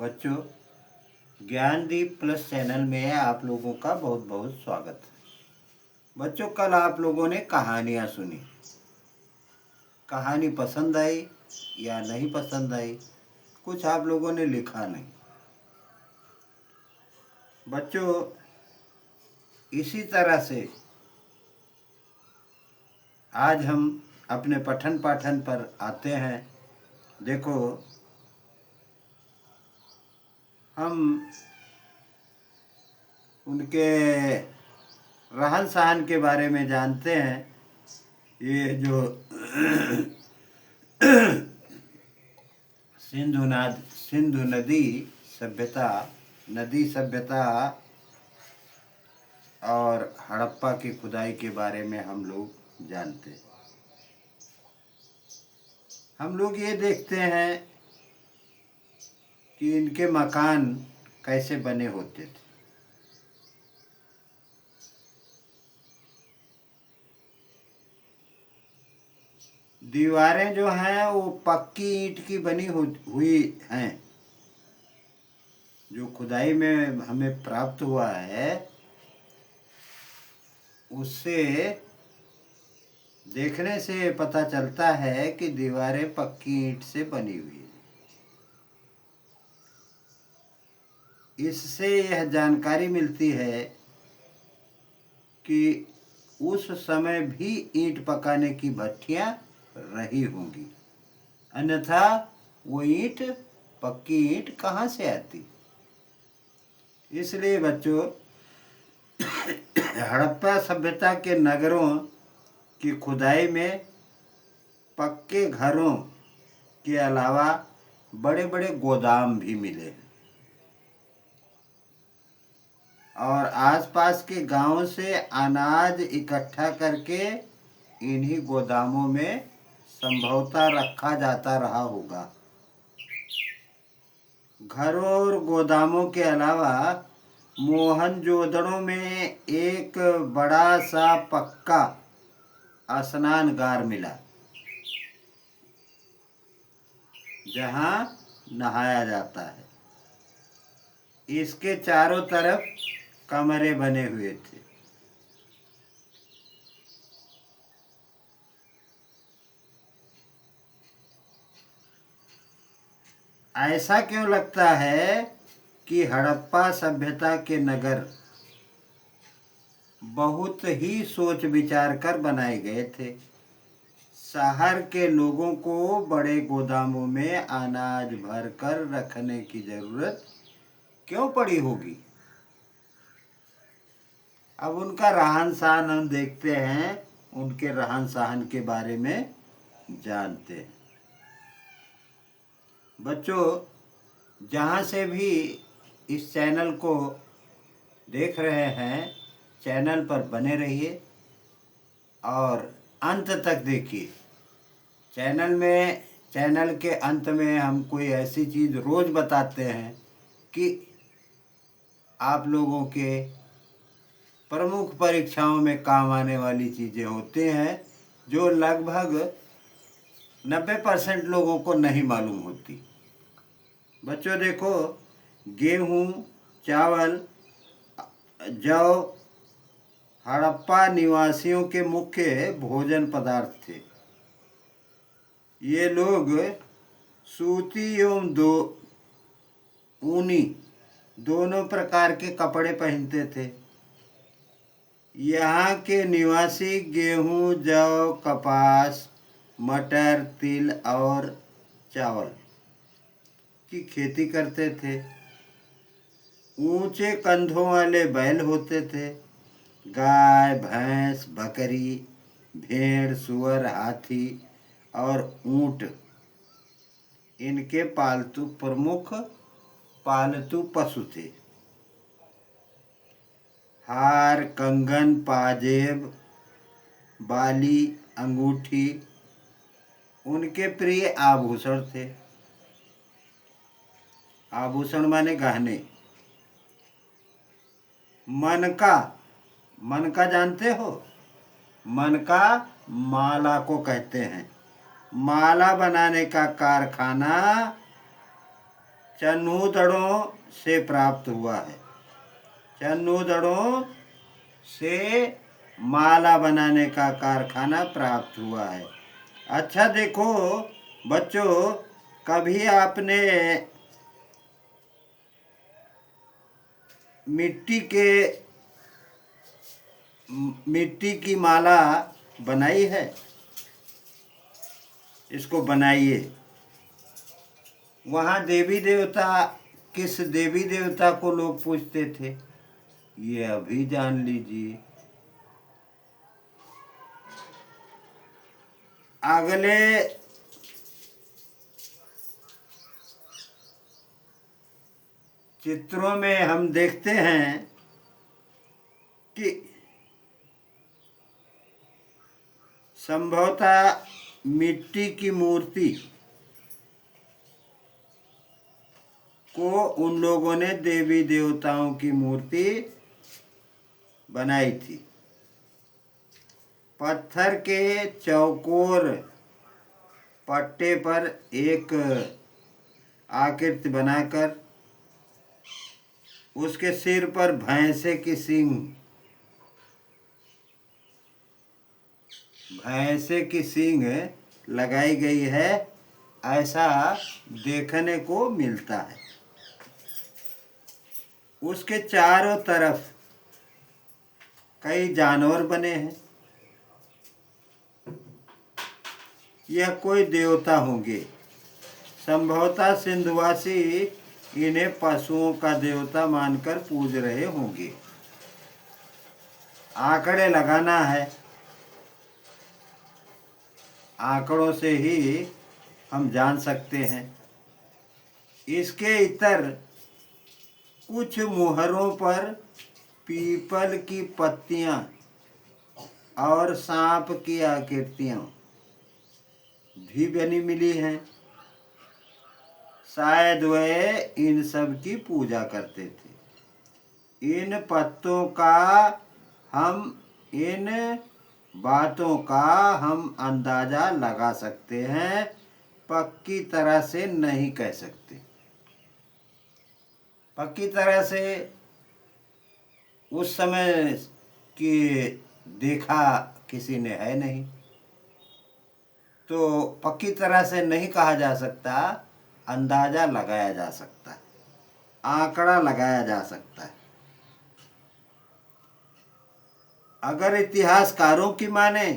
बच्चों, Gyandeep plus channel में आप लोगों का बहुत बहुत स्वागत है। बच्चों, कल आप लोगों ने कहानियाँ सुनी। कहानी पसंद आई या नहीं पसंद आई, कुछ आप लोगों ने लिखा नहीं। बच्चों, इसी तरह से आज हम अपने पठन पाठन पर आते हैं। देखो, हम उनके रहन सहन के बारे में जानते हैं। ये जो सिंधु नदी सभ्यता और हड़प्पा की खुदाई के बारे में हम लोग जानते हैं। हम लोग ये देखते हैं कि इनके मकान कैसे बने होते थे। दीवारें जो हैं वो पक्की ईंट की बनी हुई हैं। जो खुदाई में हमें प्राप्त हुआ है उससे देखने से पता चलता है कि दीवारें पक्की ईंट से बनी हुई हैं। इससे यह जानकारी मिलती है कि उस समय भी ईंट पकाने की भट्टियां रही होंगी, अन्यथा वो ईंट पक्की ईंट कहाँ से आती। इसलिए बच्चों, हड़प्पा सभ्यता के नगरों की खुदाई में पक्के घरों के अलावा बड़े बड़े गोदाम भी मिले हैं और आसपास के गांवों से अनाज इकट्ठा करके इन्हीं गोदामों में संभवतः रखा जाता रहा होगा। घरों और गोदामों के अलावा मोहनजोदड़ो में एक बड़ा सा पक्का स्नानगार मिला जहां नहाया जाता है। इसके चारों तरफ कमरे बने हुए थे। ऐसा क्यों लगता है कि हड़प्पा सभ्यता के नगर बहुत ही सोच विचार कर बनाए गए थे। शहर के लोगों को बड़े गोदामों में अनाज भर कर रखने की जरूरत क्यों पड़ी होगी। अब उनका रहन सहन हम देखते हैं, उनके रहन सहन के बारे में जानते हैं। बच्चों, जहाँ से भी इस चैनल को देख रहे हैं, चैनल पर बने रहिए और अंत तक देखिए। चैनल के अंत में हम कोई ऐसी चीज़ रोज़ बताते हैं कि आप लोगों के प्रमुख परीक्षाओं में काम आने वाली चीज़ें होती हैं जो लगभग 90% लोगों को नहीं मालूम होती। बच्चों देखो, गेहूँ, चावल, जौ हड़प्पा निवासियों के मुख्य भोजन पदार्थ थे। ये लोग सूती एवं ऊनी दोनों प्रकार के कपड़े पहनते थे। यहाँ के निवासी गेहूँ, जौ, कपास, मटर, तिल और चावल की खेती करते थे। ऊंचे कंधों वाले बैल होते थे। गाय, भैंस, बकरी, भेड़, सूअर, हाथी और ऊंट इनके प्रमुख पालतू पशु थे। हार, कंगन, पाजेब, बाली, अंगूठी उनके प्रिय आभूषण थे। आभूषण माने गहने। मनका जानते हो? मनका माला को कहते हैं। माला बनाने का कारखाना चन्हूदड़ों से प्राप्त हुआ है। चन्हूदड़ों से माला बनाने का कारखाना प्राप्त हुआ है। अच्छा देखो बच्चों, कभी आपने मिट्टी की माला बनाई है? इसको बनाइए। वहाँ देवी देवता, किस देवी देवता को लोग पूजते थे, ये अभी जान लीजिए। अगले चित्रों में हम देखते हैं कि संभवतः मिट्टी की मूर्ति को उन लोगों ने देवी देवताओं की मूर्ति बनाई थी। पत्थर के चौकोर पट्टे पर एक आकृति बनाकर उसके सिर पर भैंसे की सींग लगाई गई है, ऐसा देखने को मिलता है। उसके चारों तरफ कई जानवर बने हैं। यह कोई देवता होंगे। संभवतः सिंधुवासी इन्हें पशुओं का देवता मानकर पूज रहे होंगे। आंकड़े लगाना है, आंकड़ों से ही हम जान सकते हैं। इसके इतर कुछ मुहरों पर पीपल की पत्तियां और सांप की आकृतियां भी बनी मिली हैं। शायद वे इन सब की पूजा करते थे। इन बातों का हम अंदाजा लगा सकते हैं, पक्की तरह से नहीं कह सकते। पक्की तरह से उस समय की देखा किसी ने है नहीं, तो पक्की तरह से नहीं कहा जा सकता, अंदाजा लगाया जा सकता है, आंकड़ा लगाया जा सकता है। अगर इतिहासकारों की माने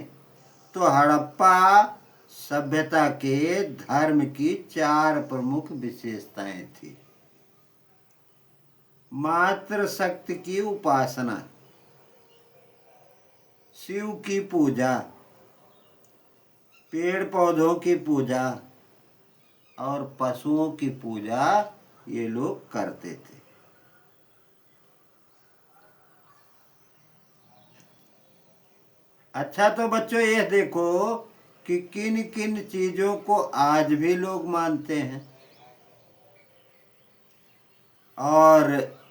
तो हड़प्पा सभ्यता के धर्म की 4 प्रमुख विशेषताएं थी। मातृशक्ति की उपासना, शिव की पूजा, पेड़ पौधों की पूजा और पशुओं की पूजा ये लोग करते थे। अच्छा तो बच्चों ये देखो कि किन किन चीजों को आज भी लोग मानते हैं, और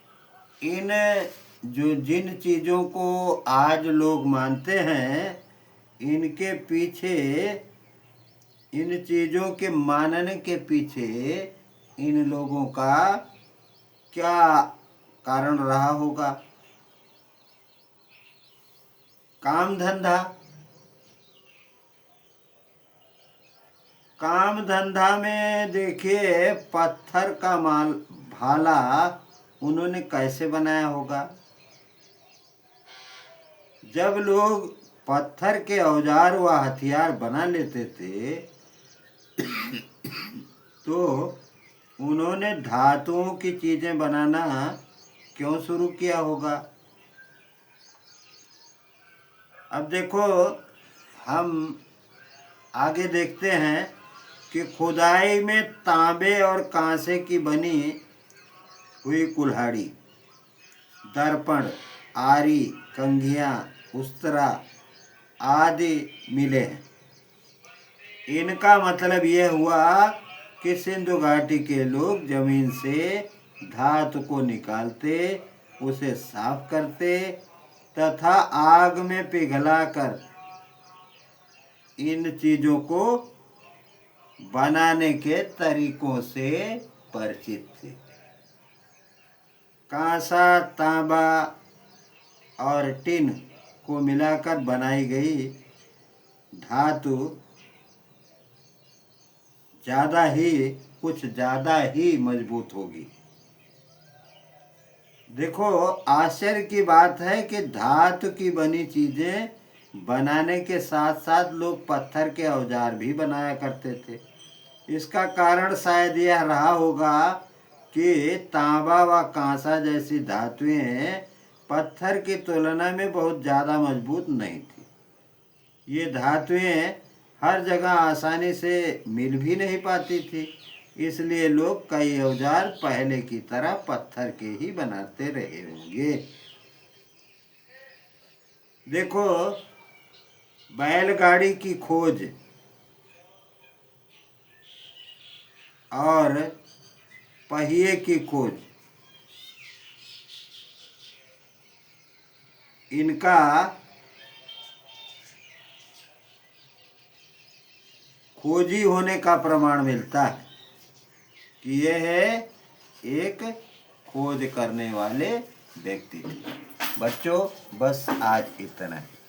जिन चीजों को आज लोग मानते हैं, इनके पीछे, इन चीजों के मानने के पीछे इन लोगों का क्या कारण रहा होगा। काम धंधा में देखिए, पत्थर का भाला उन्होंने कैसे बनाया होगा। जब लोग पत्थर के औजार व हथियार बना लेते थे तो उन्होंने धातुओं की चीजें बनाना क्यों शुरू किया होगा। अब देखो हम आगे देखते हैं कि खुदाई में तांबे और कांसे की बनी हुई कुल्हाड़ी, दर्पण, आरी, कंघियां, उस्तरा आदि मिले हैं। इनका मतलब यह हुआ कि सिंधु घाटी के लोग जमीन से धातु को निकालते, उसे साफ करते तथा आग में पिघलाकर इन चीजों को बनाने के तरीकों से परिचित थे। कांसा, तांबा और टिन को मिलाकर बनाई गई धातु कुछ ज़्यादा ही मजबूत होगी। देखो, आश्चर्य की बात है कि धातु की बनी चीज़ें बनाने के साथ साथ लोग पत्थर के औजार भी बनाया करते थे। इसका कारण शायद यह रहा होगा कि तांबा व कांसा जैसी धातुएं पत्थर की तुलना में बहुत ज़्यादा मजबूत नहीं थी। ये धातुएं हर जगह आसानी से मिल भी नहीं पाती थी, इसलिए लोग कई औजार पहले की तरह पत्थर के ही बनाते रहे होंगे। देखो, बैलगाड़ी की खोज और पहिए की खोज, इनका खोजी होने का प्रमाण मिलता है कि यह एक खोज करने वाले व्यक्ति थे। बच्चों, बस आज इतना ही।